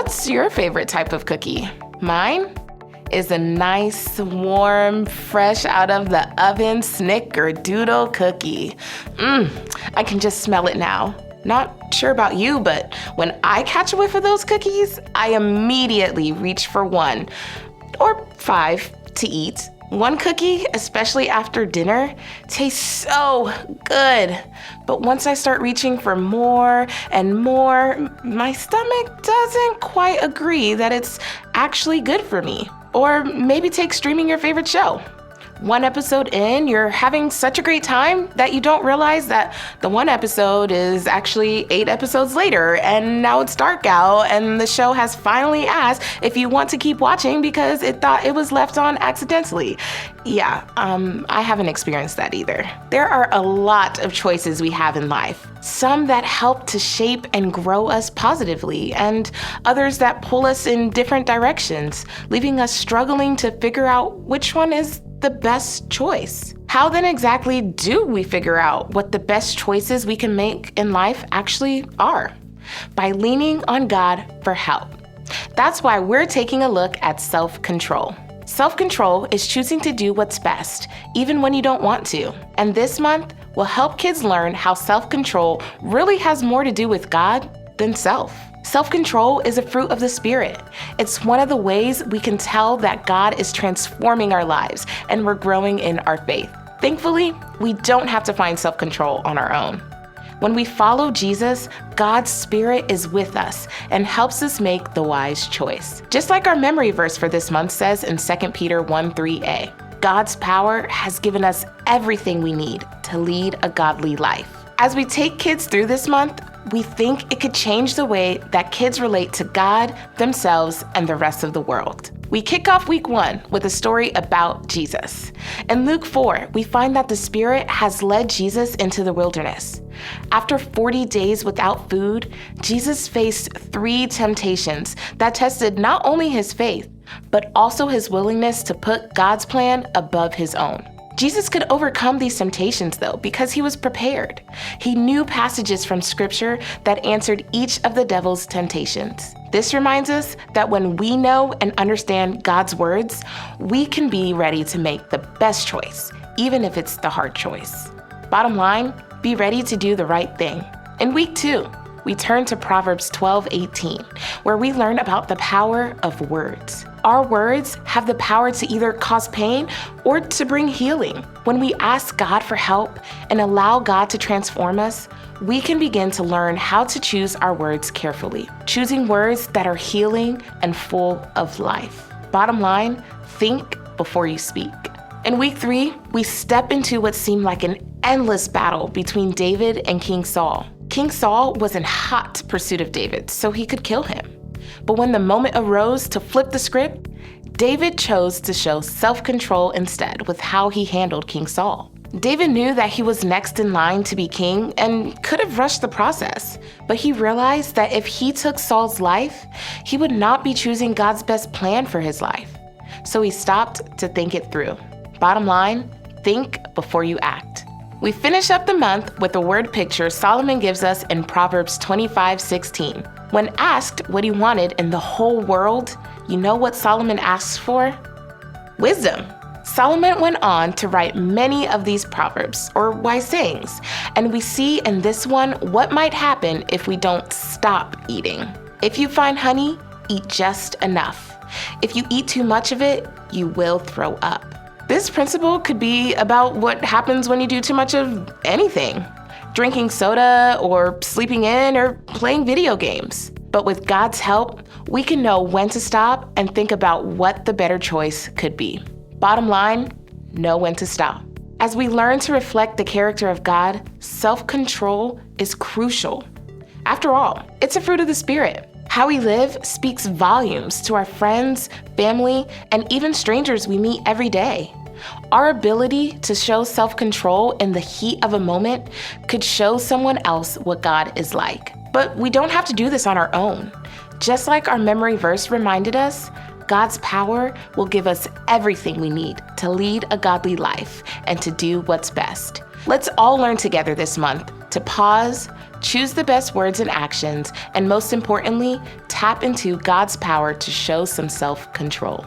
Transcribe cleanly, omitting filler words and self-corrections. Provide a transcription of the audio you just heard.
What's your favorite type of cookie? Mine is a nice, warm, fresh out of the oven snickerdoodle cookie. I can just smell it now. Not sure about you, but when I catch a whiff of those cookies, I immediately reach for one or 5 to eat. One cookie, especially after dinner, tastes so good. But once I start reaching for more and more, my stomach doesn't quite agree that it's actually good for me. Or maybe take streaming your favorite show. One episode in, you're having such a great time that you don't realize that the one episode is actually 8 episodes later, and now it's dark out, and the show has finally asked if you want to keep watching because it thought it was left on accidentally. Yeah, I haven't experienced that either. There are a lot of choices we have in life. Some that help to shape and grow us positively, and others that pull us in different directions, leaving us struggling to figure out which one is the best choice. How then exactly do we figure out what the best choices we can make in life actually are? By leaning on God for help. That's why we're taking a look at self-control. Self-control is choosing to do what's best, even when you don't want to. And this month, we'll help kids learn how self-control really has more to do with God than self. Self-control is a fruit of the Spirit. It's one of the ways we can tell that God is transforming our lives and we're growing in our faith. Thankfully, we don't have to find self-control on our own. When we follow Jesus, God's Spirit is with us and helps us make the wise choice. Just like our memory verse for this month says in 2 Peter 1:3a, God's power has given us everything we need to lead a godly life. As we take kids through this month, we think it could change the way that kids relate to God, themselves, and the rest of the world. We kick off week 1 with a story about Jesus. In Luke 4, we find that the Spirit has led Jesus into the wilderness. After 40 days without food, Jesus faced 3 temptations that tested not only his faith, but also his willingness to put God's plan above his own. Jesus could overcome these temptations, though, because he was prepared. He knew passages from Scripture that answered each of the devil's temptations. This reminds us that when we know and understand God's words, we can be ready to make the best choice, even if it's the hard choice. Bottom line, be ready to do the right thing. In week 2, we turn to Proverbs 12:18, where we learn about the power of words. Our words have the power to either cause pain or to bring healing. When we ask God for help and allow God to transform us, we can begin to learn how to choose our words carefully, choosing words that are healing and full of life. Bottom line, think before you speak. In week 3, we step into what seemed like an endless battle between David and King Saul. King Saul was in hot pursuit of David so he could kill him. But when the moment arose to flip the script, David chose to show self-control instead with how he handled King Saul. David knew that he was next in line to be king and could have rushed the process, but he realized that if he took Saul's life, he would not be choosing God's best plan for his life. So he stopped to think it through. Bottom line, think before you act. We finish up the month with a word picture Solomon gives us in Proverbs 25:16. When asked what he wanted in the whole world, you know what Solomon asks for? Wisdom. Solomon went on to write many of these proverbs, or wise sayings, and we see in this one what might happen if we don't stop eating. If you find honey, eat just enough. If you eat too much of it, you will throw up. This principle could be about what happens when you do too much of anything. Drinking soda, or sleeping in, or playing video games. But with God's help, we can know when to stop and think about what the better choice could be. Bottom line, know when to stop. As we learn to reflect the character of God, self-control is crucial. After all, it's a fruit of the Spirit. How we live speaks volumes to our friends, family, and even strangers we meet every day. Our ability to show self-control in the heat of a moment could show someone else what God is like. But we don't have to do this on our own. Just like our memory verse reminded us, God's power will give us everything we need to lead a godly life and to do what's best. Let's all learn together this month to pause, Choose the best words and actions, and most importantly, tap into God's power to show some self-control.